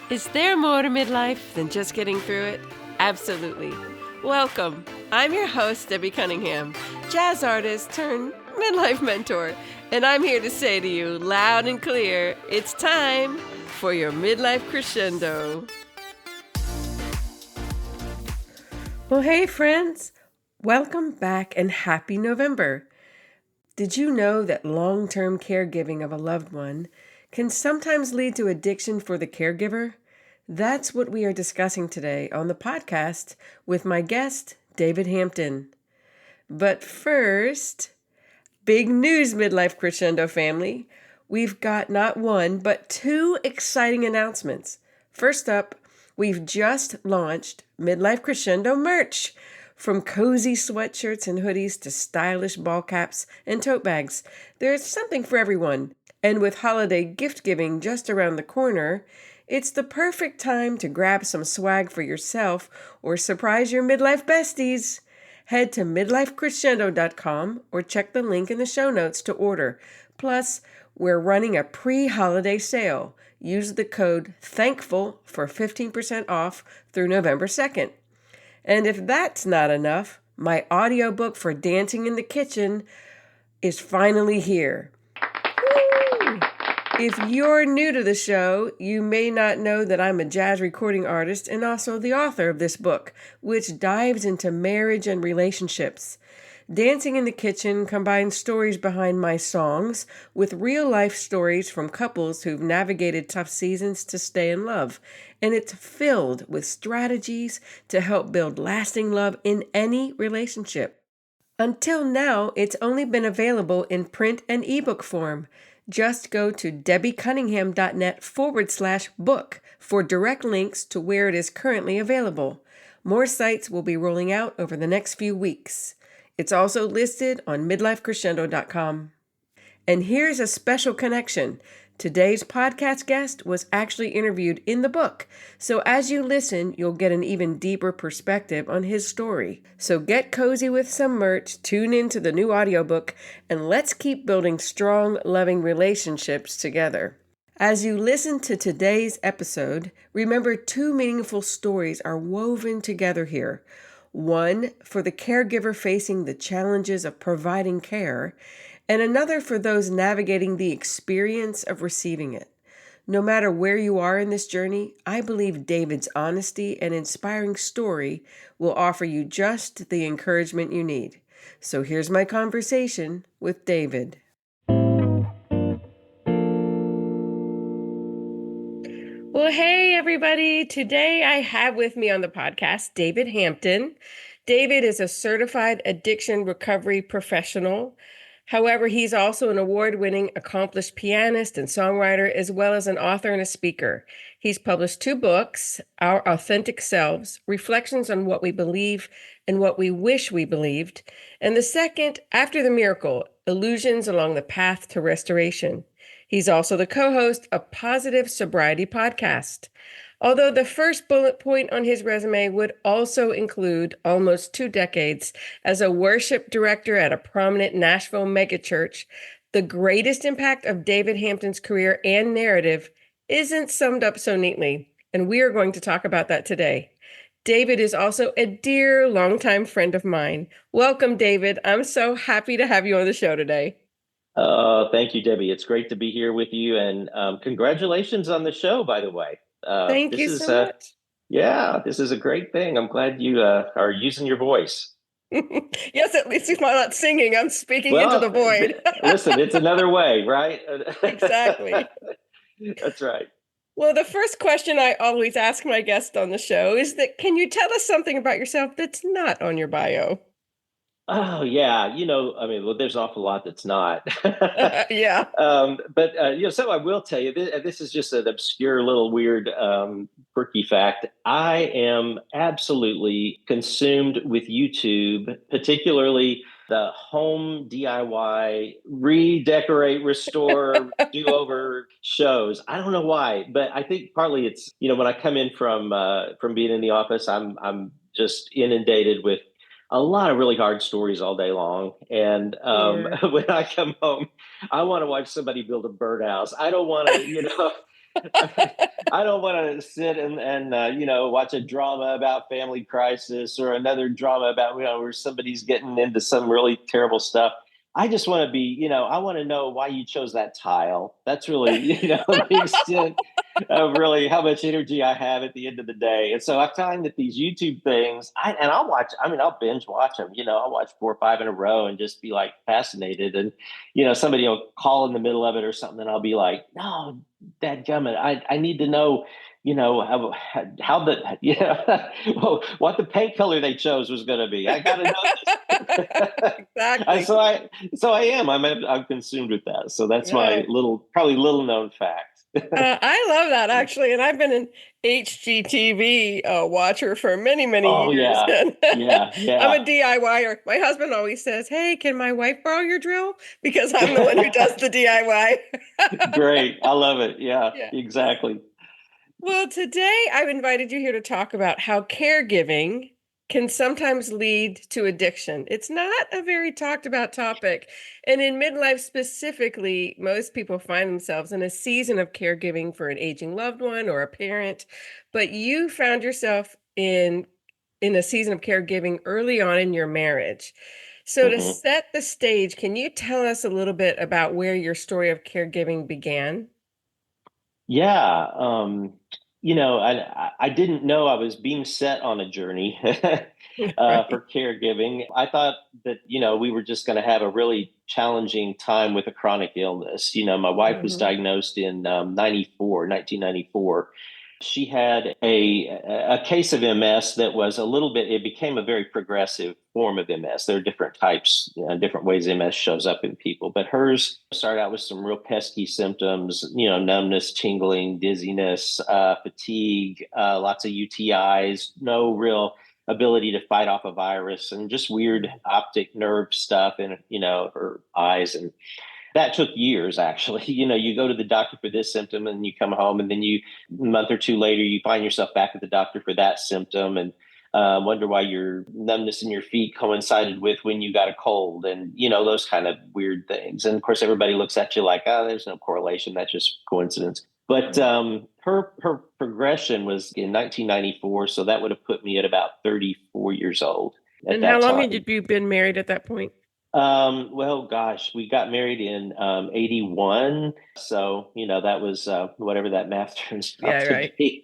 Is there more to midlife than just getting through it? Absolutely. Welcome. I'm your host, Debbie Cunningham, jazz artist turned midlife mentor, and I'm here to say to you loud and clear, it's time for your midlife crescendo. Well, hey friends, welcome back and happy November. Did you know that long-term caregiving of a loved one can sometimes lead to addiction for the caregiver? That's what we are discussing today on the podcast with my guest, David Hampton. But first, big news, Midlife Crescendo family. We've got not one, but two exciting announcements. First up, we've just launched Midlife Crescendo merch. From cozy sweatshirts and hoodies to stylish ball caps and tote bags, there's something for everyone. And with holiday gift giving just around the corner, it's the perfect time to grab some swag for yourself or surprise your midlife besties. Head to midlifecrescendo.com or check the link in the show notes to order. Plus, we're running a pre-holiday sale. Use the code THANKFUL for 15% off through November 2nd. And if that's not enough, my audiobook for Dancing in the Kitchen is finally here. Woo! If you're new to the show, you may not know that I'm a jazz recording artist and also the author of this book, which dives into marriage and relationships. Dancing in the Kitchen combines stories behind my songs with real-life stories from couples who've navigated tough seasons to stay in love. And it's filled with strategies to help build lasting love in any relationship. Until now, it's only been available in print and ebook form. Just go to debbiecunningham.net/book for direct links to where it is currently available. More sites will be rolling out over the next few weeks. It's also listed on midlifecrescendo.com. And here's a special connection. Today's podcast guest was actually interviewed in the book, so as you listen, you'll get an even deeper perspective on his story. So get cozy with some merch, tune into the new audiobook, and let's keep building strong, loving relationships together. As you listen to today's episode, remember two meaningful stories are woven together here. One for the caregiver facing the challenges of providing care, and another for those navigating the experience of receiving it. No matter where you are in this journey, I believe David's honesty and inspiring story will offer you just the encouragement you need. So here's my conversation with David. Well, hey, everybody. Today I have with me on the podcast David Hampton. David is a certified addiction recovery professional. However, he's also an award-winning accomplished pianist and songwriter, as well as an author and a speaker. He's published 2 books, Our Authentic Selves, Reflections on What We Believe and What We Wish We Believed, and the second, After the Miracle, Illusions Along the Path to Restoration. He's also the co-host of Positive Sobriety Podcast. Although the first bullet point on his resume would also include almost 2 decades as a worship director at a prominent Nashville megachurch, the greatest impact of David Hampton's career and narrative isn't summed up so neatly, and we are going to talk about that today. David is also a dear longtime friend of mine. Welcome, David. I'm so happy to have you on the show today. Thank you, Debbie. It's great to be here with you, and congratulations on the show, by the way. Thank you so much. Yeah, this is a great thing. I'm glad you are using your voice. Yes, at least I'm not singing. I'm speaking into the void. Listen, it's another way, right? Exactly. That's right. Well, the first question I always ask my guests on the show is that, can you tell us something about yourself that's not on your bio? Oh, yeah. Well, there's an awful lot that's not. Yeah. So I will tell you, this is just an obscure little weird, quirky fact. I am absolutely consumed with YouTube, particularly the home DIY, redecorate, restore, do over shows. I don't know why, but I think partly it's, when I come in from being in the office, I'm just inundated with a lot of really hard stories all day long. And Sure. when I come home, I want to watch somebody build a birdhouse. I don't want to, I don't want to sit and watch a drama about family crisis or another drama about where somebody's getting into some really terrible stuff. I just want to I want to know why you chose that tile. That's really the extent of really how much energy I have at the end of the day. And so I find that these YouTube things, I'll watch. I mean, I'll binge watch them. I'll watch 4 or 5 in a row and just be like fascinated. And somebody will call in the middle of it or something, and I'll be like, no, dadgummit, I need to know, how the well, what the paint color they chose was going to be. I got to know this. I, Exactly. so I so I am. I'm consumed with that. So that's my Yeah. probably little known fact. I love that actually, and I've been an HGTV watcher for many, many Oh years. yeah, And yeah, I'm a yeah. DIYer. My husband always says, "Hey, can my wife borrow your drill?" Because I'm the one who does the DIY. Great. I love it. Yeah, Yeah. exactly. Well, today I've invited you here to talk about how caregiving can sometimes lead to addiction. It's not a very talked about topic. And in midlife specifically, most people find themselves in a season of caregiving for an aging loved one or a parent. But you found yourself in a season of caregiving early on in your marriage. So to Mhm. set the stage, can you tell us a little bit about where your story of caregiving began? Yeah, I didn't know I was being set on a journey Right. for caregiving. I thought that we were just going to have a really challenging time with a chronic illness. My wife was Mhm. diagnosed in 1994. She had a case of MS that was a little bit. It became a very progressive form of MS. There are different types, different ways MS shows up in people, but hers started out with some real pesky symptoms. Numbness, tingling, dizziness, fatigue, lots of UTIs, no real ability to fight off a virus, and just weird optic nerve stuff in her eyes. And that took years, actually. You go to the doctor for this symptom and you come home, and then a month or two later, you find yourself back at the doctor for that symptom, and wonder why your numbness in your feet coincided with when you got a cold, and those kind of weird things. And of course, everybody looks at you like, oh, there's no correlation. That's just coincidence. But Mhm. her progression was in 1994, so that would have put me at about 34 years old at And how that long had time. you been married at that point? Well, gosh, we got married in 81. So, that was whatever that math turns out Yeah, to right. be.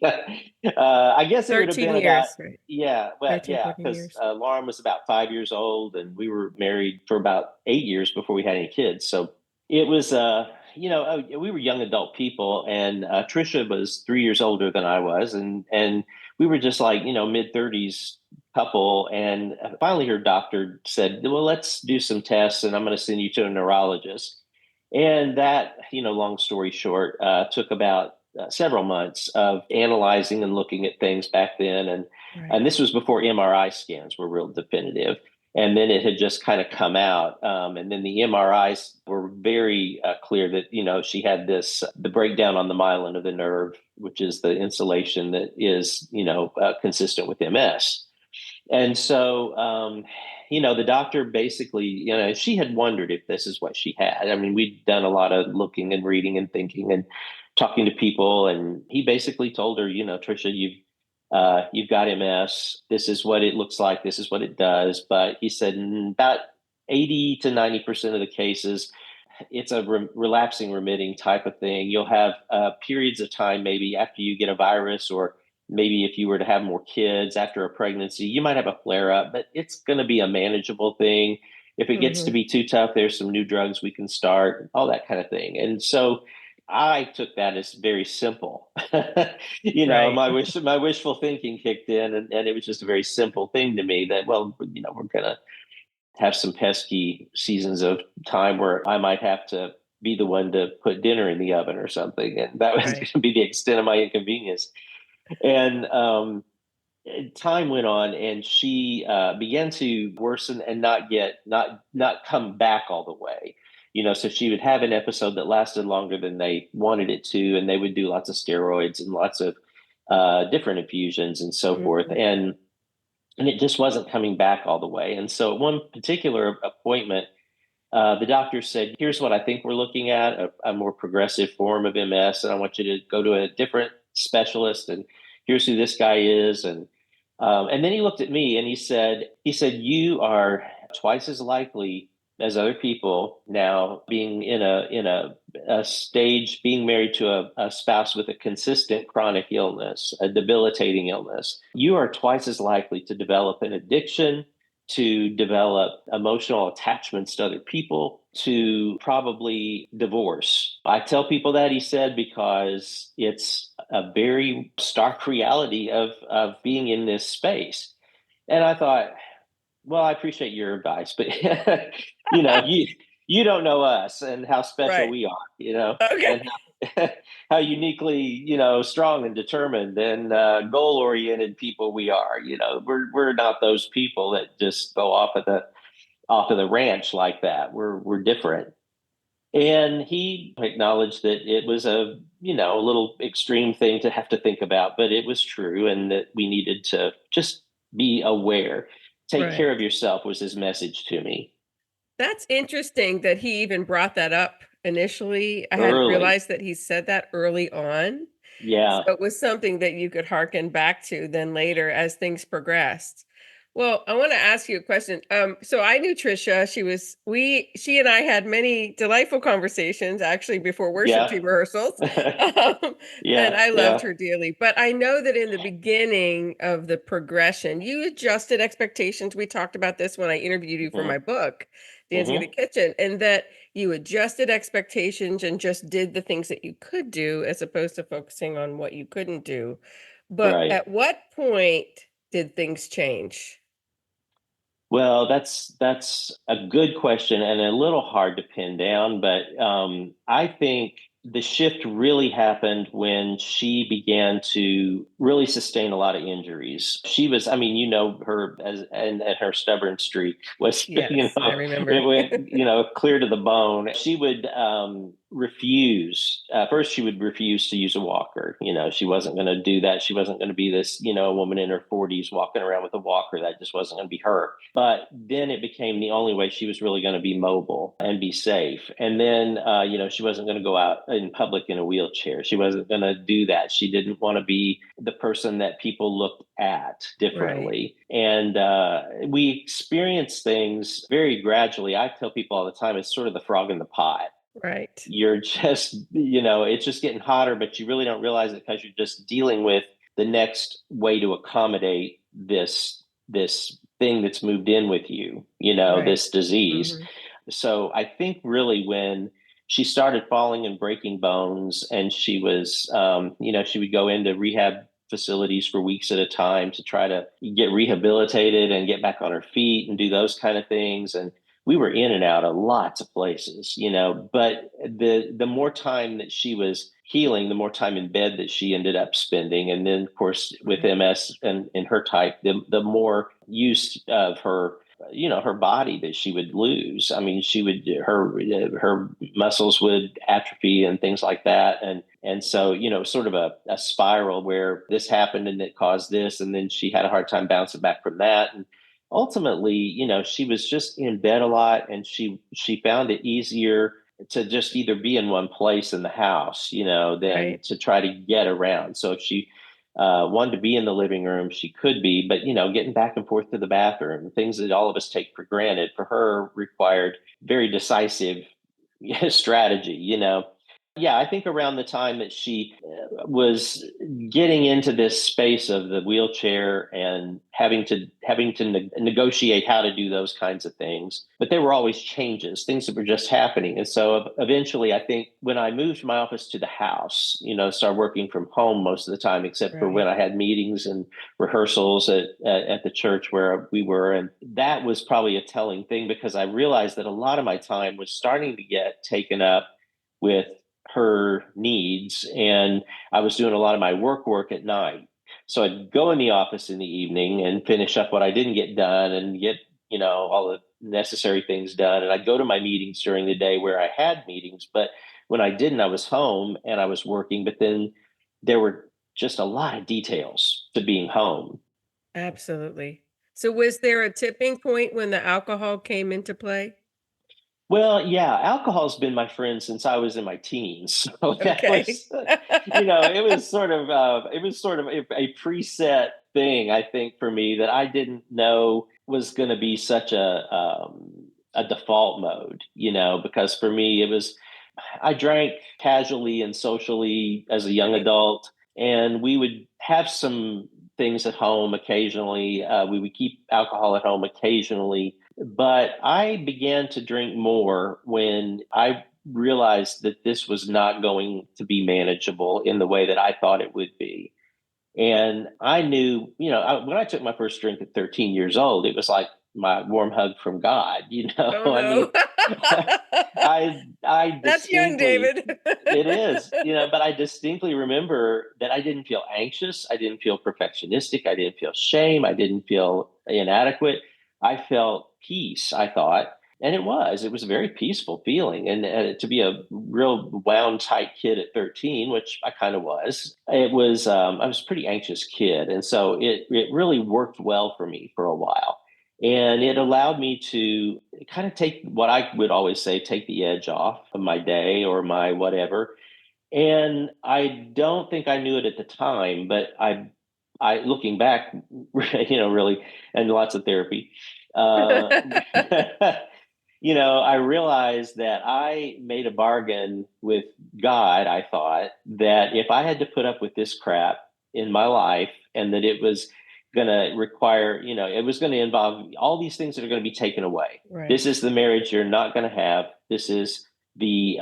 I guess it would have 13 been about, years, right? yeah, well, 13, yeah, 14 because years. Lauren was about 5 years old and we were married for about 8 years before we had any kids. So it was, we were young adult people, and Trisha was 3 years older than I was. And we were just like, mid 30s couple. And finally, her doctor said, well, let's do some tests and I'm going to send you to a neurologist. And that, long story short, took about several months of analyzing and looking at things back then. Right. And this was before MRI scans were real definitive. And then it had just kind of come out. And then the MRIs were very clear that, she had the breakdown on the myelin of the nerve, which is the insulation that is, consistent with MS. And so, the doctor basically, she had wondered if this is what she had. I mean, we'd done a lot of looking and reading and thinking and talking to people, and he basically told her, Trisha, you've got MS. This is what it looks like. This is what it does. But he said about 80 to 90% of the cases, it's a relapsing remitting type of thing. You'll have periods of time, maybe after you get a virus, or maybe if you were to have more kids after a pregnancy, you might have a flare up, but it's going to be a manageable thing. If it gets to Mhm. be too tough, there's some new drugs we can start, all that kind of thing. And so I took that as very simple. Right. My wishful thinking kicked in, and it was just a very simple thing to me that, well, we're gonna have some pesky seasons of time where I might have to be the one to put dinner in the oven or something, and that was going Right. to be the extent of my inconvenience. And time went on, and she began to worsen and not come back all the way. So she would have an episode that lasted longer than they wanted it to, and they would do lots of steroids and lots of different infusions and so forth. Mhm. And it just wasn't coming back all the way. And so at one particular appointment, The doctor said, "Here's what I think we're looking at, a more progressive form of MS, and I want you to go to a different specialist. And here's who this guy is." And then he looked at me and he said, "You are twice as likely as other people now being in a stage, being married to a spouse with a consistent chronic illness, a debilitating illness. You are twice as likely to develop an addiction, to develop emotional attachments to other people, to probably divorce." I tell people that, he said, because it's a very stark reality of being in this space. And I thought, well, I appreciate your advice, but you don't know us and how special Right. we are, Okay. and how uniquely, strong and determined and goal oriented people we are. We're not those people that just go off of the ranch like that. We're different. And he acknowledged that it was a little extreme thing to have to think about, but it was true, and that we needed to just be aware. Take care Right. of yourself was his message to me That's interesting that he even brought that up initially. I hadn't early. realized that he said that early on. So Yeah, it was something that you could hearken back to then later as things progressed. Well, I want to ask you a question. So I knew Trisha. She and I had many delightful conversations actually before worship yeah, team rehearsals. Um, and yeah, I loved yeah. her dearly. But I know that in the beginning of the progression, you adjusted expectations. We talked about this when I interviewed you for Hmm. my book, Dancing in the Hmm. Kitchen, and that you adjusted expectations and just did the things that you could do as opposed to focusing on what you couldn't do. But Right. at what point did things change? Well, that's a good question and a little hard to pin down, but I think the shift really happened when she began to really sustain a lot of injuries. She was, I mean, her and her stubborn streak was, Yes, I it remember. went, clear to the bone. She would refuse. First, she would refuse to use a walker. She wasn't going to do that. She wasn't going to be this, woman in her 40s walking around with a walker. That just wasn't going to be her. But then it became the only way she was really going to be mobile and be safe. And then, she wasn't going to go out in public in a wheelchair. She wasn't going to do that. She didn't want to be the person that people looked at Right, differently. And we experience things very gradually. I tell people all the time, it's sort of the frog in the pot. right, You're just, it's just getting hotter, but you really don't realize it because you're just dealing with the next way to accommodate this thing that's moved in with you, right. this disease. Mhm. So I think really when she started falling and breaking bones, and she would go into rehab facilities for weeks at a time to try to get rehabilitated and get back on her feet and do those kind of things. And we were in and out of lots of places, but the more time that she was healing, the more time in bed that she ended up spending. And then, of course, with Right, MS and her type, the more use of her body that she would lose. I mean, her muscles would atrophy and things like that. And so, sort of a spiral where this happened and it caused this. And then she had a hard time bouncing back from that. And ultimately, she was just in bed a lot, and she found it easier to just either be in one place in the house, than right. to try to get around. So if she wanted to be in the living room, she could be, but getting back and forth to the bathroom, things that all of us take for granted, for her required very decisive strategy. Yeah, I think around the time that she was getting into this space of the wheelchair and having to negotiate how to do those kinds of things, but there were always changes, things that were just happening. And so eventually, I think when I moved my office to the house, started working from home most of the time, except for when Right. I had meetings and rehearsals at the church where we were. And that was probably a telling thing, because I realized that a lot of my time was starting to get taken up with her needs, and I was doing a lot of my work at night. So I'd go in the office in the evening and finish up what I didn't get done and get, all the necessary things done. And I'd go to my meetings during the day where I had meetings, but when I didn't, I was home and I was working. But then there were just a lot of details to being home. Absolutely. So was there a tipping point when the alcohol came into play? Well, yeah, alcohol's been my friend since I was in my teens. So that Okay. was, it was sort of a preset thing, I think, for me that I didn't know was going to be such a default mode, because for me it was I drank casually and socially as a young Right. adult, and we would have some things at home occasionally. We would keep alcohol at home occasionally, but I began to drink more when I realized that this was not going to be manageable in the way that I thought it would be. And I knew, when I took my first drink at 13 years old, it was like my warm hug from God. Oh I mean, no. I That's young, distinctly, David. it is, but I distinctly remember that I didn't feel anxious. I didn't feel perfectionistic. I didn't feel shame. I didn't feel inadequate. I felt peace, I thought. And it was a very peaceful feeling. And to be a real wound tight kid at 13, which I kind of was, I was a pretty anxious kid. And so it really worked well for me for a while. And it allowed me to kind of take what I would always say, take the edge off of my day or my whatever. And I don't think I knew it at the time, but looking back, really, and lots of therapy, uh, I realized that I made a bargain with God. I thought that if I had to put up with this crap in my life and that it was going to require, it was going to involve all these things that are going to be taken away. Right. This is the marriage you're not going to have. This is the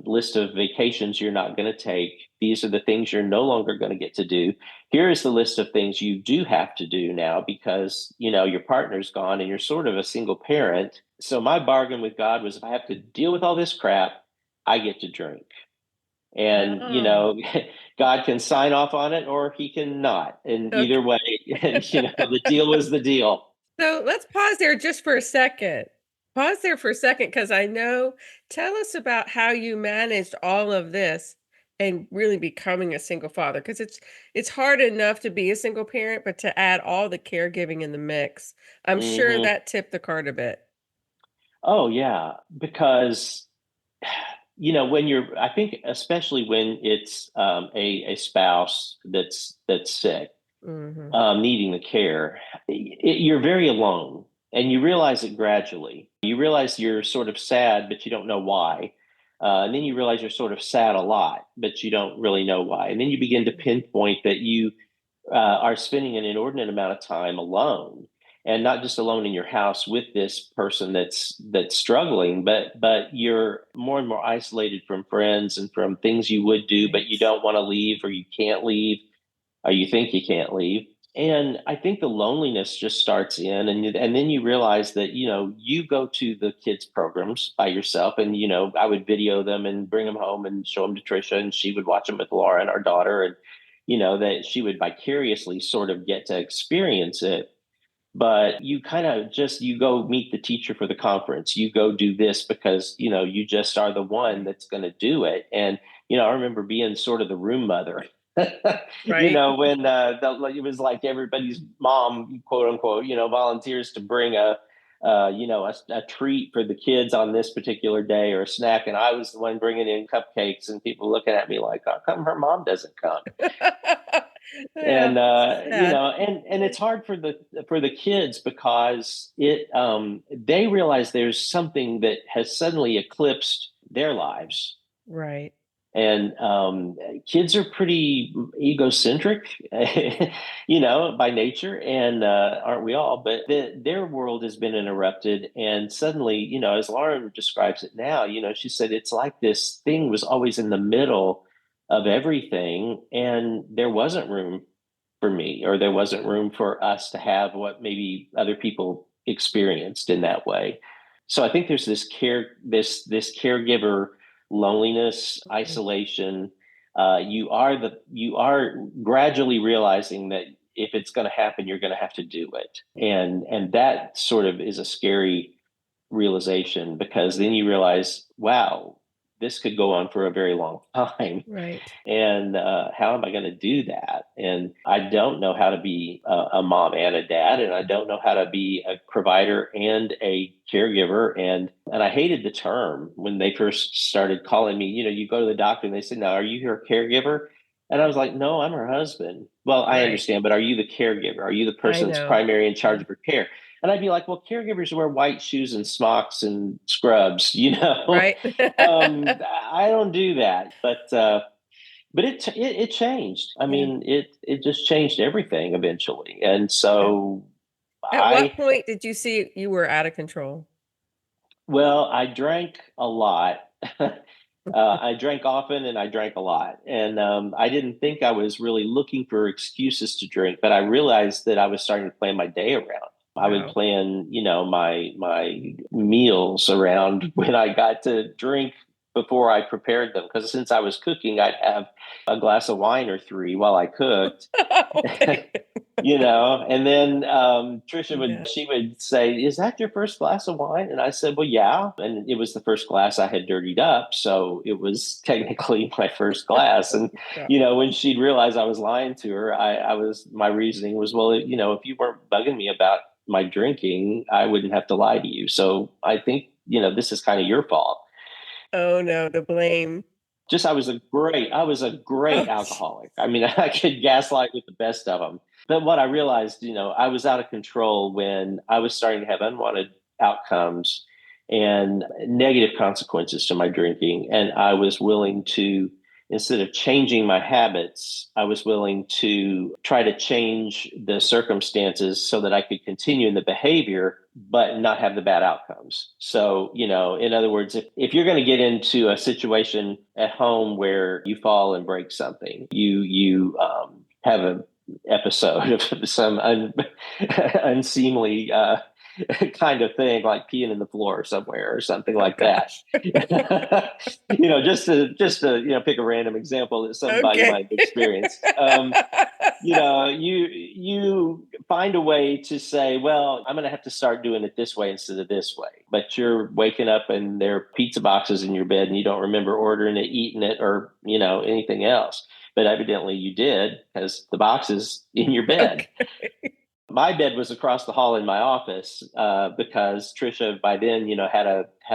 list of vacations you're not going to take. These are the things you're no longer going to get to do. Here is the list of things you do have to do now because your partner's gone and you're sort of a single parent. So my bargain with God was if I have to deal with all this crap, I get to drink. And Oh. God can sign off on it or he can not. And Okay. either way, the deal was the deal. So let's pause there just for a second. Pause there for a second because I know, tell us about how you managed all of this and really becoming a single father because it's hard enough to be a single parent, but to add all the caregiving in the mix, I'm sure Hmm. that tipped the card a bit. Oh yeah, because when I think especially when it's a spouse that's sick, Hmm. needing the care, you're very alone, and you realize it gradually. You realize you're sort of sad, but you don't know why. And then you realize you're sort of sad a lot, but you don't really know why. And then you begin to pinpoint that you are spending an inordinate amount of time alone, and not just alone in your house with this person that's struggling, but you're more and more isolated from friends and from things you would do, but you Right. don't want to leave or you can't leave or you think you can't leave. And I think the loneliness just starts in, and then you realize that you go to the kids programs by yourself, and I would video them and bring them home and show them to Trisha, and she would watch them with Laura and our daughter, and that she would vicariously sort of get to experience it. But you kind of just you go meet the teacher for the conference, you go do this because you just are the one Right. that's going to do it. And I remember being sort of the room mother. Right. When it was like everybody's mom, quote unquote, volunteers to bring a treat for the kids on this particular day or a snack, and I was the one bringing in cupcakes, and people looking at me like, "How come her mom doesn't come?" Yeah, And sad. and it's hard for the kids because they realize there's something that has suddenly eclipsed their lives. Right. And kids are pretty egocentric, by nature, and aren't we all? But their world has been interrupted, and suddenly, as Lauren describes it now, she said it's like this thing was always in the middle of everything, and there wasn't room for me, or there wasn't room for us to have what maybe other people experienced in that way. So I think there's this caregiver loneliness, isolation. You are gradually realizing that if it's going to happen, you're going to have to do it, and that sort of is a scary realization because then you realize, wow. this could go on for a very long time. Right. And how am I going to do that? And I don't know how to be a mom and a dad, and I don't know how to be a provider and a caregiver. And I hated the term when they first started calling me. You go to the doctor and they said, "Now, are you her caregiver?" And I was like, "No, I'm her husband." Well, I Right. understand, but are you the caregiver? Are you the I person that's know. primary in charge Yeah. of her care? And I'd be like, "Well, caregivers wear white shoes and smocks and scrubs, you know." Right. I don't do that, but it changed. I Yeah. mean, it just changed everything eventually. And At, so at what I point did you see you were out of control? well, I drank a lot. I drank often and I drank a lot. And I didn't think I was really looking for excuses to drink, but I realized that I was starting to plan my day around. I would Wow. plan, my meals around when I got to drink before I prepared them. Because since I was cooking, I'd have a glass of wine or three while I cooked. Okay. And then Trisha Yeah. would say, "Is that your first glass of wine?" And I said, "Well, yeah." And it was the first glass I had dirtied up, so it was technically my first glass. And God. when she'd realize I was lying to her, my reasoning was, well, if you weren't bugging me about my drinking, I wouldn't have to lie to you. So I think this is kind of your fault. Oh no, the blame. Just I was a great Oh, alcoholic. I mean, I could gaslight with the best of them. But what I realized, I was out of control when I was starting to have unwanted outcomes and negative consequences to my drinking. And I was willing to, instead of changing my habits, I was willing to try to change the circumstances so that I could continue in the behavior, but not have the bad outcomes. So, in other words, if you're going to get into a situation at home where you fall and break something, you have an episode of some unseemly kind of thing, like peeing in the floor somewhere or something oh like that. gosh. Just to pick a random example that somebody Okay. might have experienced. You find a way to say, well, I'm going to have to start doing it this way instead of this way. But you're waking up and there are pizza boxes in your bed and you don't remember ordering it, eating it, or anything else. But evidently you did, because the box is in your bed. Okay. My bed was across the hall in my office, because Trisha by then, had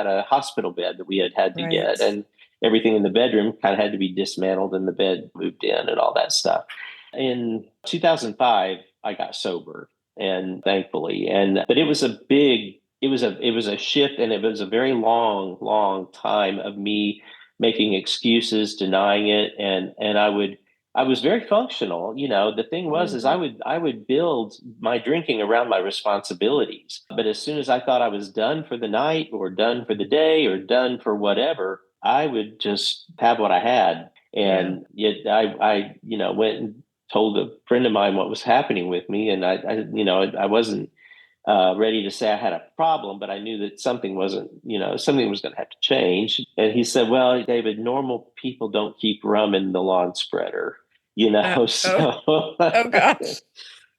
a hospital bed that we had to get, Right. and everything in the bedroom kind of had to be dismantled and the bed moved in and all that stuff. In 2005, I got sober, and thankfully, but it was a shift, and it was a very long, long time of me making excuses, denying it, and I was very functional. The thing was is Hmm. I would build my drinking around my responsibilities. But as soon as I thought I was done for the night or done for the day or done for whatever, I would just have what I had. Yeah. And yet I went and told a friend of mine what was happening with me, and I wasn't ready to say I had a problem, but I knew that something was going to have to change. And he said, "Well, David, normal people don't keep rum in the lawn spreader, Oh. so." Oh gosh.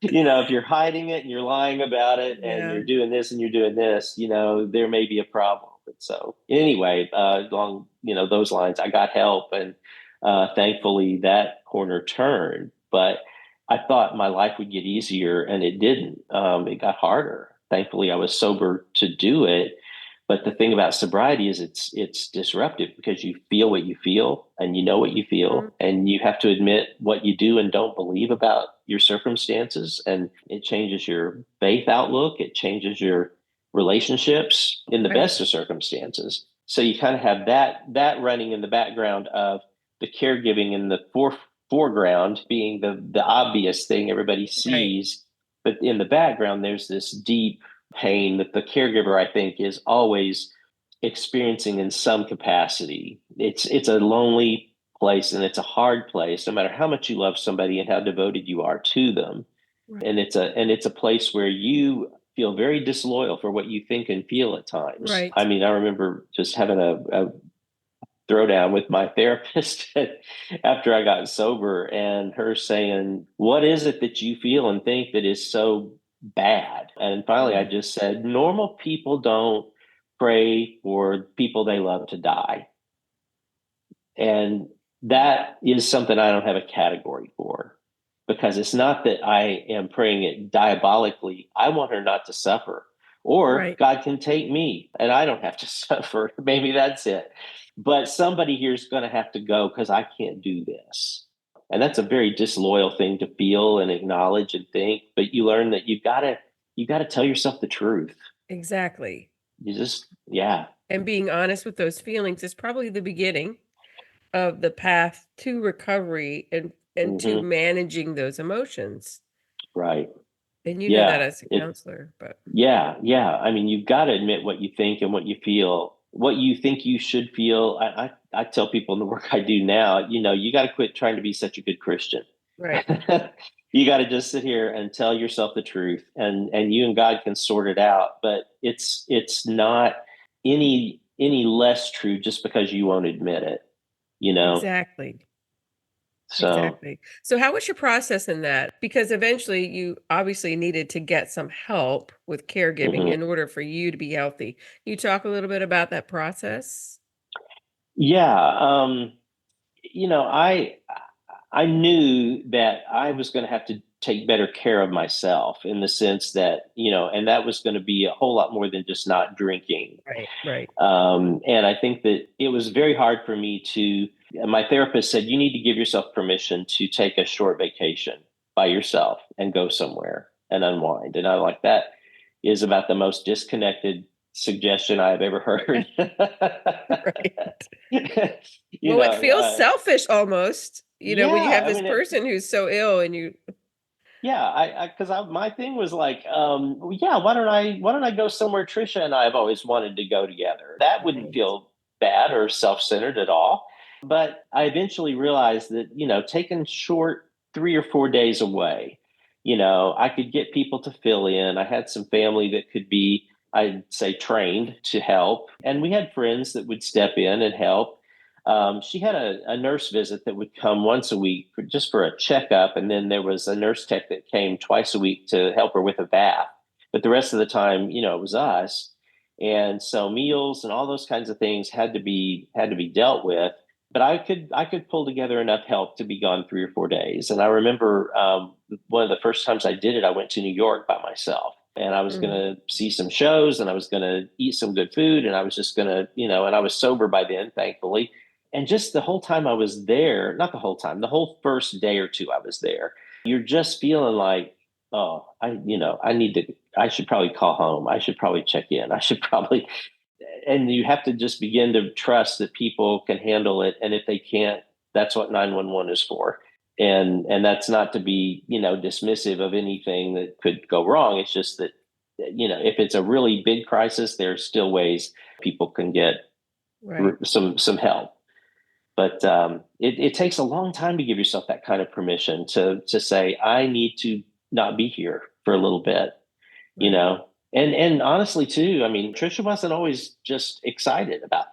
If you're hiding it and you're lying about it and Yeah. you're doing this and you're doing this, there may be a problem. And so anyway, along, those lines, I got help, and thankfully that corner turned. But I thought my life would get easier, and it didn't. It got harder. Thankfully, I was sober to do it. But the thing about sobriety is it's disruptive, because you feel what you feel and you know what you Mhm. feel, and you have to admit what you do and don't believe about your circumstances, and it changes your faith outlook, it changes your relationships in the best Right. of circumstances. So you kind of have that running in the background of the caregiving, in the foreground being the obvious thing everybody Right. sees, but in the background there's this deep pain that the caregiver, I think, is always experiencing in some capacity. It's a lonely place, and it's a hard place, no matter how much you love somebody and how devoted you are to them. Right. And it's a place where you feel very disloyal for what you think and feel at times. I Right. mean, I remember just having a throwdown with my therapist after I got sober, and her saying, "What is it that you feel and think that is so bad?" And finally, I Mm. just said, "Normal people don't pray for people they love to die." And that is something I don't have a category for, because it's not that I am praying it diabolically. I want her not to suffer. Or Right. God can take me and I don't have to suffer. Maybe that's it. But somebody here is going to have to go because I can't do this. And that's a very disloyal thing to feel and acknowledge and think. But you learn that you gotta tell yourself the truth. Exactly. You just, yeah. And being honest with those feelings is probably the beginning of the path to recovery and to Hmm. managing those emotions. Right. And you know that Yeah. as a It counselor, but Yeah, yeah. I mean, you've got to admit what you think and what you feel, what you think you should feel. I tell people in the work I do now, you got to quit trying to be such a good Christian. right. You got to just sit here and tell yourself the truth, and you and God can sort it out. But it's not any less true just because you won't admit it, you know. Exactly. So. Exactly. So how was your process in that? Because eventually you obviously needed to get some help with caregiving Mhm. in order for you to be healthy. Can you talk a little bit about that process? Yeah. You know, I knew that I was going to have to take better care of myself, in the sense that, and that was going to be a whole lot more than just not drinking. Right, right. And I think that it was very hard for me to. My therapist said, you need to give yourself permission to take a short vacation by yourself and go somewhere and unwind. And I like, that is about the most disconnected suggestion I've ever heard. Right. you Well, it know, feels selfish almost, when you yeah, have I this mean, person who's so ill and you yeah, because my thing was like, well, yeah, why don't I go somewhere Trisha and I have always wanted to go together? That wouldn't Right. feel bad or self-centered at all. But I eventually realized that, taking short 3 or 4 days away, I could get people to fill in. I had some family that could be, I'd say, trained to help, and we had friends that would step in and help. She had a nurse visit that would come once a week just for a checkup, and then there was a nurse tech that came twice a week to help her with a bath. But the rest of the time, it was us, and so meals and all those kinds of things had to be dealt with. But I could pull together enough help to be gone 3 or 4 days. And I remember one of the first times I did it, I went to New York by myself. And I was going Mhm. to see some shows, and I was going to eat some good food, and I was just going to, and I was sober by then, thankfully. And just the whole time I was there, not the whole time, the whole first day or two I was there, you're just feeling like, oh, I should probably call home. I should probably check in. I should probably, and you have to just begin to trust that people can handle it. And if they can't, that's what 911 is for. And that's not to be, dismissive of anything that could go wrong. It's just that, if it's a really big crisis, there's still ways people can get Right. some help. But it takes a long time to give yourself that kind of permission to say, I need to not be here for a little bit, you Right. know. And honestly, too, I mean, Trisha wasn't always just excited about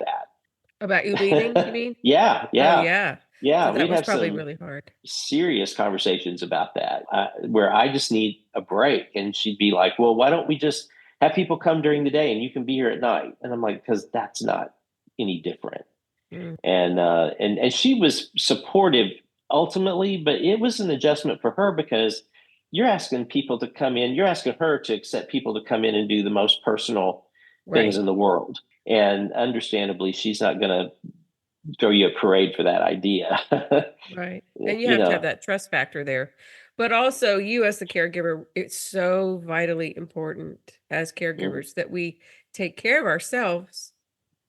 About you leaving, you that. mean? Yeah, Oh, yeah, yeah. yeah. So that We'd was have probably some really hard. serious conversations about that, where I just need a break, and she'd be like, "Well, why don't we just have people come during the day, and you can be here at night?" And I'm like, "Because that's not any different." Mm. And she was supportive ultimately, but it was an adjustment for her, because you're asking people to come in, you're asking her to accept people to come in and do the most personal things Right. in the world. And understandably, she's not going to throw you a parade for that idea. Right. And you you have to have know. that trust factor there. But also, you as the caregiver, it's so vitally important as caregivers that we take care of ourselves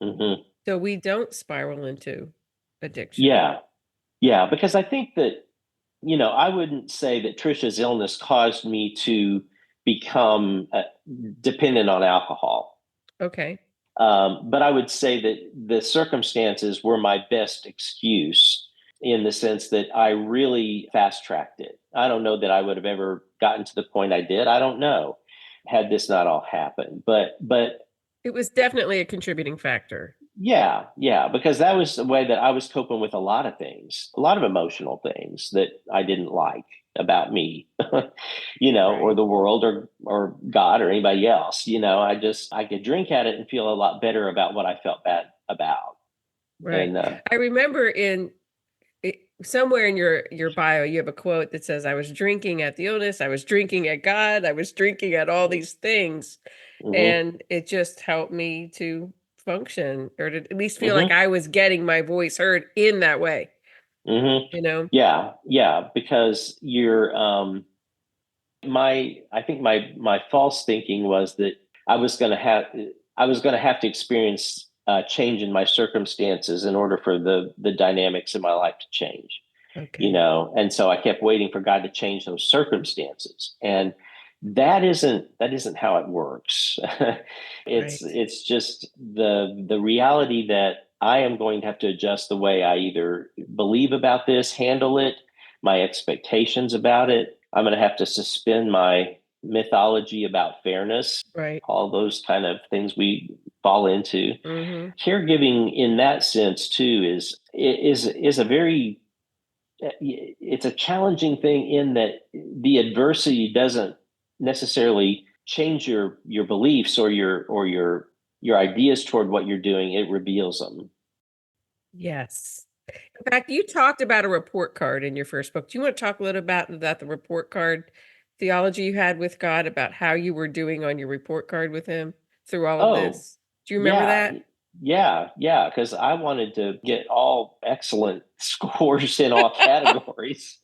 Mm-hmm. so we don't spiral into addiction. Yeah, yeah, because I think that, I wouldn't say that Trisha's illness caused me to become dependent on alcohol. Okay. But I would say that the circumstances were my best excuse, in the sense that I really fast tracked it. I don't know that I would have ever gotten to the point I did. I don't know, had this not all happened. But It was definitely a contributing factor. yeah, yeah, because that was the way that I was coping with a lot of things, a lot of emotional things that I didn't like about me, or Right. the world, or God, or anybody else. I could drink at it and feel a lot better about what I felt bad about. Right. And I remember somewhere in your bio, you have a quote that says, "I was drinking at the illness, I was drinking at God, I was drinking at all these things," hmm and it just helped me to function or to at least feel like hmm I was getting my voice heard in that way, hmm you know? yeah, yeah, because you're I think my false thinking was that I was going to have I was going to have to experience change in my circumstances in order for the dynamics in my life to change, Okay. and so I kept waiting for God to change those circumstances, and that isn't how it works. Right. It's just the reality that I am going to have to adjust the way I either believe about this, handle it, my expectations about it. I'm going to have to suspend my mythology about fairness, Right. all those kind of things we fall into. Mhm. Caregiving in that sense too is a very it's a challenging thing in that the adversity doesn't necessarily change your beliefs or your ideas toward what you're doing. It reveals them. Yes. In fact, you talked about a report card in your first book. Do you want to talk a little about the report card theology you had with God, about how you were doing on your report card with him through all of Oh, this? Do you remember yeah, that? yeah, because I wanted to get all excellent scores in all categories.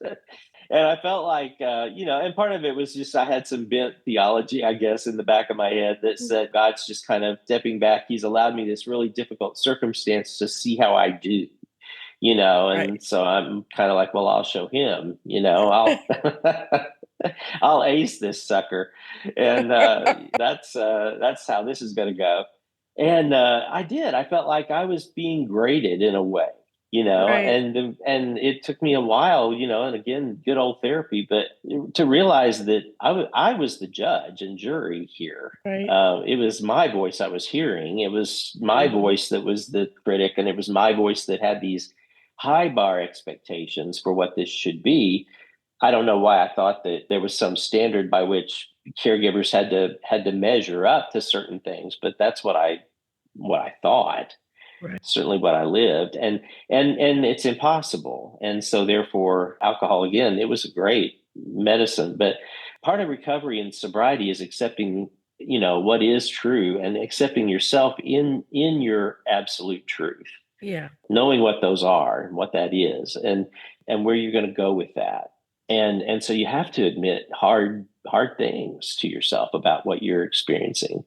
And I felt like, and part of it was just I had some bent theology, I guess, in the back of my head that Mm. said God's just kind of stepping back. He's allowed me this really difficult circumstance to see how I do, and Right. so I'm kind of like, well, I'll show him, I'll I'll ace this sucker, and that's how this is going to go. And I did. I felt like I was being graded in a way, Right. and it took me a while, and again, good old therapy, but to realize that I was the judge and jury here. Right. It was my voice I was hearing. It was my Mhm. voice that was the critic, and it was my voice that had these high bar expectations for what this should be. I don't know why I thought that there was some standard by which caregivers had to measure up to certain things, but that's what I thought, Right. certainly what I lived, and it's impossible. And so therefore, alcohol again, it was a great medicine, but part of recovery and sobriety is accepting, what is true and accepting yourself in your absolute truth, Yeah. knowing what those are and what that is, and where you're going to go with that. And so you have to admit hard things to yourself about what you're experiencing.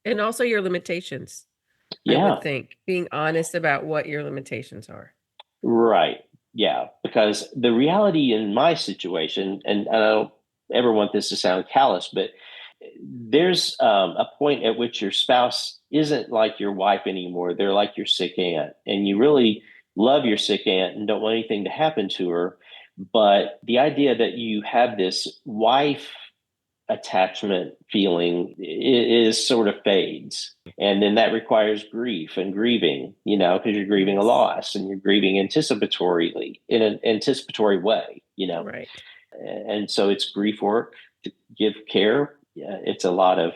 And also your limitations, I would Yeah, think, being honest about what your limitations are. right. Yeah, because the reality in my situation, and I don't ever want this to sound callous, but there's a point at which your spouse isn't like your wife anymore. They're like your sick aunt, and you really love your sick aunt and don't want anything to happen to her. But the idea that you have this wife attachment feeling is sort of fades. And then that requires grief and grieving, because you're grieving a Yes. loss and you're grieving anticipatorily in an anticipatory way. Right. And so it's grief work to give care. Yeah, it's a lot of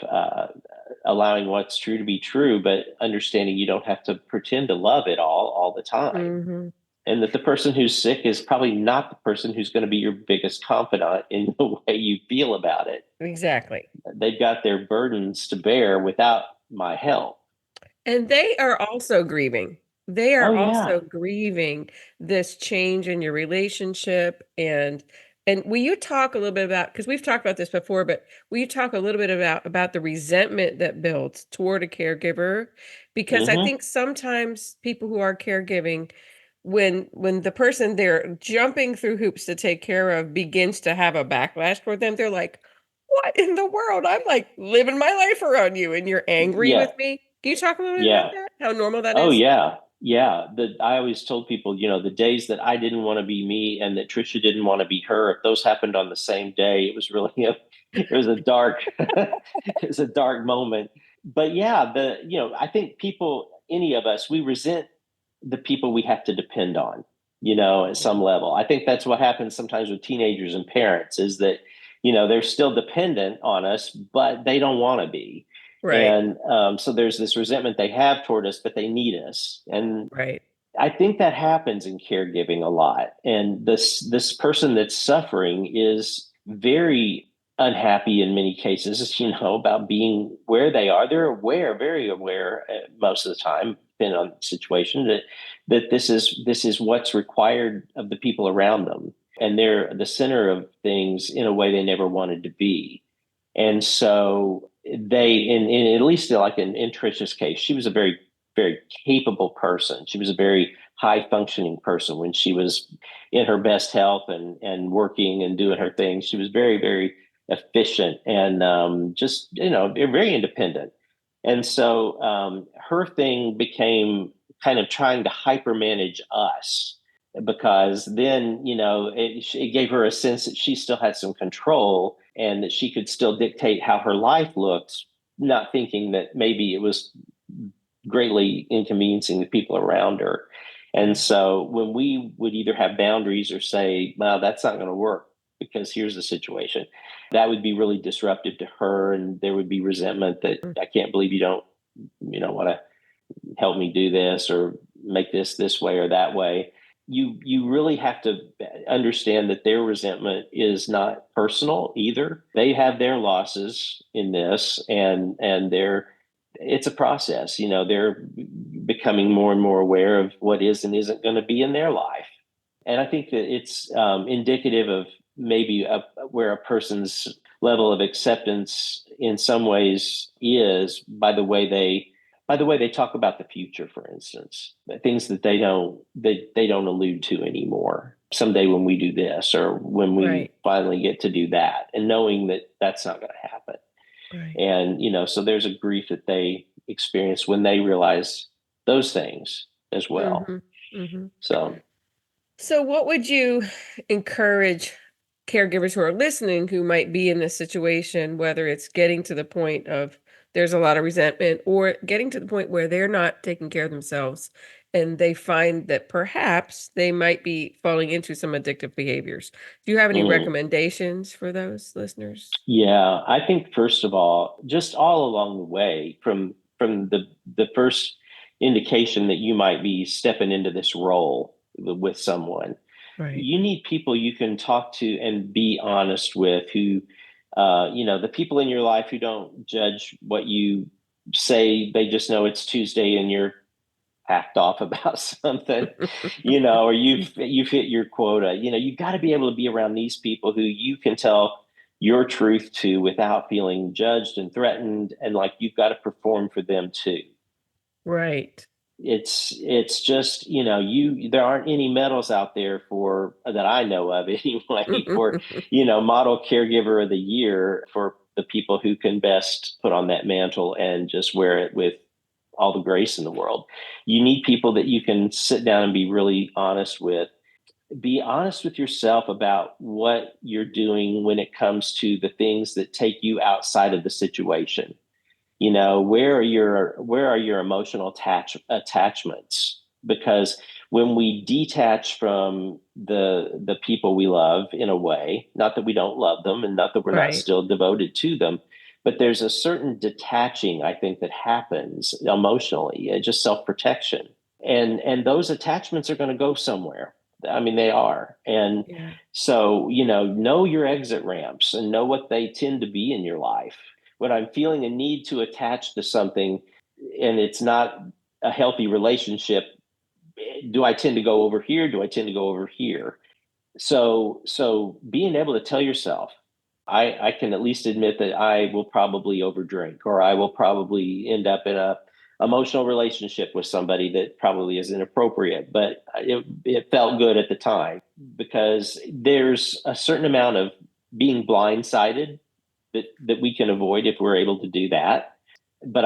allowing what's true to be true, but understanding you don't have to pretend to love it all the time, Mhm. and that the person who's sick is probably not the person who's going to be your biggest confidant in the way you feel about it. Exactly. They've got their burdens to bear without my help. And they are also grieving. They Oh are yeah. also grieving this change in your relationship, and will you talk a little bit about, because we've talked about this before, but will you talk a little bit about the resentment that builds toward a caregiver? Because I hmm think sometimes people who are caregiving, when the person they're jumping through hoops to take care of begins to have a backlash toward them, they're like, "What in the world? I'm, like, living my life around you, and you're angry Yeah. with me?" Can you talk a little bit about Yeah. that? How normal that Oh is? yeah. Yeah. I always told people, the days that I didn't want to be me and that Trisha didn't want to be her, if those happened on the same day, it was really it was a dark it was a dark moment. But yeah, I think people, any of us, we resent the people we have to depend on, at some Mhm. level. I think that's what happens sometimes with teenagers and parents is that, they're still dependent on us, but they don't want to be. Right, And so there's this resentment they have toward us, but they need us. And right. I think that happens in caregiving a lot. And this person that's suffering is very unhappy in many cases, about being where they are. They're aware, very aware, most of the time, depending on the situation, that this is what's required of the people around them. And they're the center of things in a way they never wanted to be. And so in at least like in Trisha's case, she was a very, very capable person. She was a very high functioning person when she was in her best health and working and doing her Right. thing. She was very, very efficient and just, very independent. And so her thing became kind of trying to hyper manage us because then it gave her a sense that she still had some control and that she could still dictate how her life looked, not thinking that maybe it was greatly inconveniencing the people around her. And Right. so when we would either have boundaries or say, well, that's not going to work because here's the situation, that would be really disruptive to her. And there would be resentment that Mm. I can't believe you don't, want to help me do this or make this way or that way. You really have to understand that their resentment is not personal either. They have their losses in this, and it's a process. They're becoming more and more aware of what is and isn't going to be in their life. And I think that it's indicative of maybe where a person's level of acceptance in some ways is by the way they talk about the future, for instance, things that they don't allude to anymore. Someday when we do this, or when we Right. finally get to do that, and knowing that that's not going to happen. Right. And so there's a grief that they experience when they realize those things as well. Mm-hmm. Mm-hmm. So So, what would you encourage caregivers who are listening who might be in this situation, whether it's getting to the point of there's a lot of resentment or getting to the point where they're not taking care of themselves and they find that perhaps they might be falling into some addictive behaviors? Do you have any mm, recommendations for those listeners? yeah, I think first of all, just all along the way, from the first indication that you might be stepping into this role with someone, Right. you need people you can talk to and be honest with, who the people in your life who don't judge what you say. They just know it's Tuesday and you're hacked off about something, or you've hit your quota. You've got to be able to be around these people who you can tell your truth to without feeling judged and threatened, and like you've got to perform for them too. Right. It's just, there aren't any medals out there for that I know of anyway for model caregiver of the year for the people who can best put on that mantle and just wear it with all the grace in the world. You need people that you can sit down and be really honest with. Be honest with yourself about what you're doing when it comes to the things that take you outside of the situation. Where are your emotional attachments? Because when we detach from the people we love, in a way, not that we don't love them and not that we're not Right. still devoted to them, but there's a certain detaching, I think, that happens emotionally, just self-protection. And those attachments are going to go somewhere. I mean, they are. And Yeah. so, know your exit ramps and know what they tend to be in your life. When I'm feeling a need to attach to something and it's not a healthy relationship, do I tend to go over here? Do I tend to go over here? So being able to tell yourself, I can at least admit that I will probably overdrink, or I will probably end up in a emotional relationship with somebody that probably is inappropriate, but it felt good at the time. Because there's a certain amount of being blindsided that we can avoid if we're able to do that. But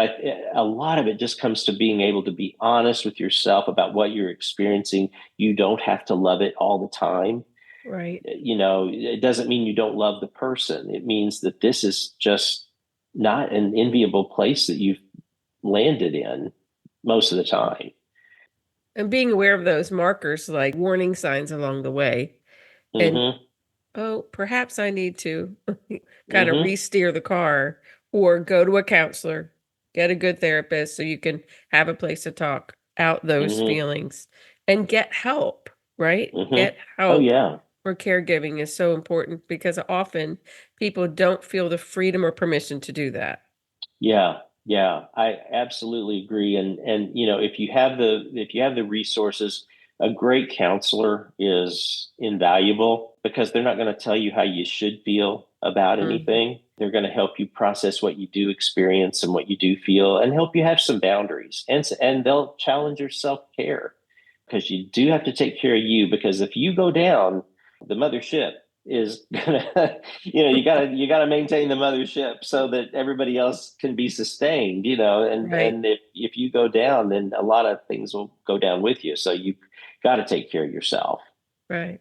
a lot of it just comes to being able to be honest with yourself about what you're experiencing. You don't have to love it all the time. Right. It doesn't mean you don't love the person. It means that this is just not an enviable place that you've landed in most of the time. And being aware of those markers like warning signs along the way. And Mm-hmm. oh, perhaps I need to kind of Mm-hmm. re-steer the car or go to a counselor, get a good therapist so you can have a place to talk out those Mm-hmm. feelings and get help, right? Hmm. Get Oh help yeah. for caregiving is so important because often people don't feel the freedom or permission to do that. Yeah, yeah, I absolutely agree. And if you have the resources, a great counselor is invaluable because they're not going to tell you how you should feel about Mhm. anything. They're going to help you process what you do experience and what you do feel, and help you have some boundaries. And they'll challenge your self care because you do have to take care of you. Because if you go down, the mothership is gonna you gotta maintain the mothership so that everybody else can be sustained, and Right, if you go down, then a lot of things will go down with you, so you got to take care of yourself. right.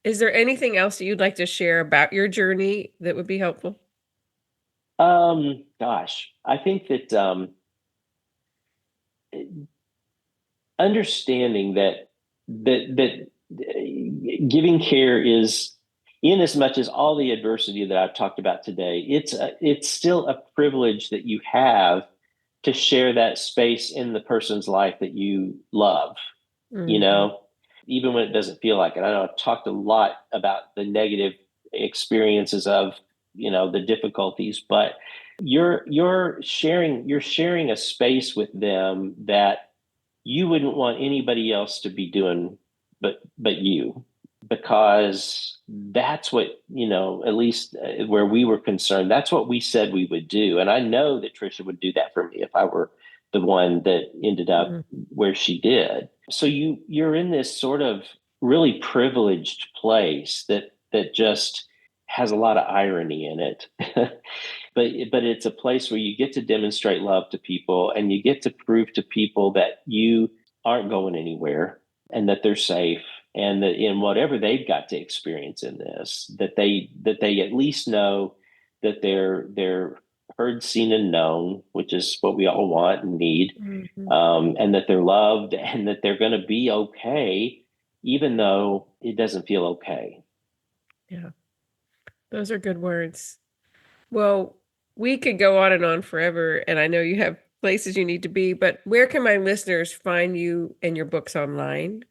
Is there anything else that you'd like to share about your journey that would be helpful? Gosh, I think that understanding that giving care is, in as much as all the adversity that I've talked about today, it's still a privilege that you have to share that space in the person's life that you love, you Mhm, know, even when it doesn't feel like it. I know I've talked a lot about the negative experiences of, the difficulties, but you're sharing a space with them that you wouldn't want anybody else to be doing but you, because that's what, at least where we were concerned, that's what we said we would do. And I know that Trisha would do that for me if I were the one that ended up mhm, where she did. So you're in this sort of really privileged place that just has a lot of irony in it. But it's a place where you get to demonstrate love to people, and you get to prove to people that you aren't going anywhere, and that they're safe, and that in whatever they've got to experience in this, that they at least know that they're heard, seen, and known, which is what we all want and need, mhm. and that they're loved, and that they're going to be okay, even though it doesn't feel okay. Yeah, those are good words. Well, we could go on and on forever, and I know you have places you need to be, but where can my listeners find you and your books online?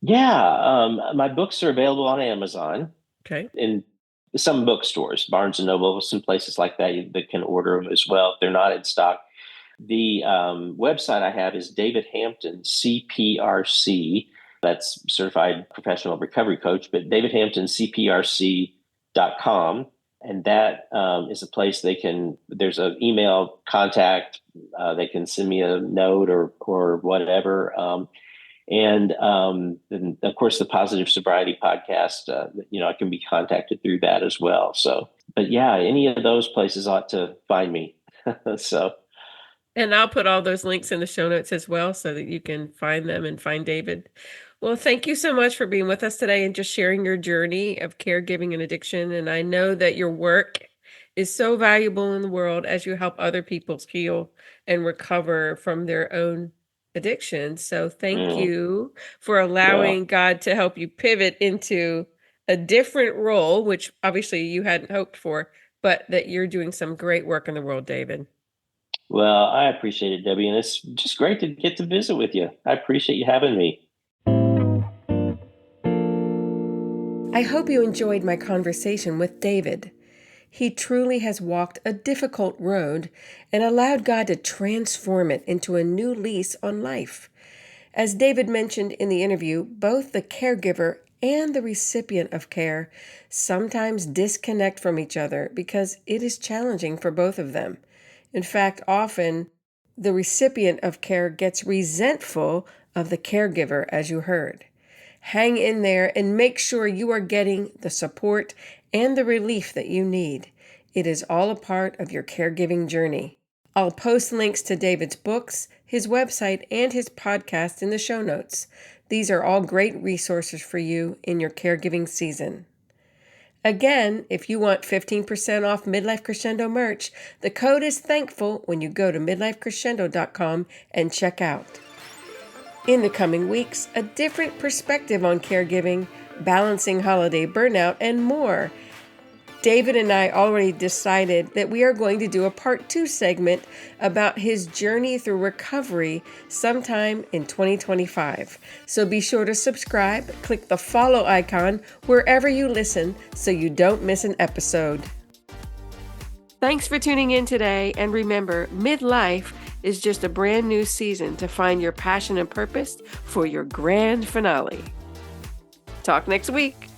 Yeah, my books are available on Amazon, Okay. in some bookstores, Barnes and Noble, some places like that can order them as well if they're not in stock. The website I have is David Hampton, CPRC. That's Certified Professional Recovery Coach, but David Hampton, CPRC.com. And that is a place there's an email contact. They can send me a note or whatever. And of course, the Positive Sobriety podcast, I can be contacted through that as well. So, but yeah, any of those places ought to find me. So, And I'll put all those links in the show notes as well so that you can find them and find David. Well, thank you so much for being with us today and just sharing your journey of caregiving and addiction. And I know that your work is so valuable in the world as you help other people heal and recover from their own addiction. So thank mm, you for well, allowing God to help you pivot into a different role, which obviously you hadn't hoped for, but that you're doing some great work in the world, David. well, I appreciate it, Debbie, and it's just great to get to visit with you. I appreciate you having me. I hope you enjoyed my conversation with David. He truly has walked a difficult road and allowed God to transform it into a new lease on life. As David mentioned in the interview, both the caregiver and the recipient of care sometimes disconnect from each other because it is challenging for both of them. In fact, often the recipient of care gets resentful of the caregiver, as you heard. Hang in there and make sure you are getting the support and the relief that you need. It is all a part of your caregiving journey. I'll post links to David's books, his website, and his podcast in the show notes. These are all great resources for you in your caregiving season. Again, if you want 15% off Midlife Crescendo merch, the code is thankful when you go to midlifecrescendo.com and check out. In the coming weeks, a different perspective on caregiving, balancing holiday burnout, and more. David and I already decided that we are going to do a part 2 segment about his journey through recovery sometime in 2025. So be sure to subscribe, click the follow icon wherever you listen so you don't miss an episode. Thanks for tuning in today, and remember, midlife is just a brand new season to find your passion and purpose for your grand finale. Talk next week.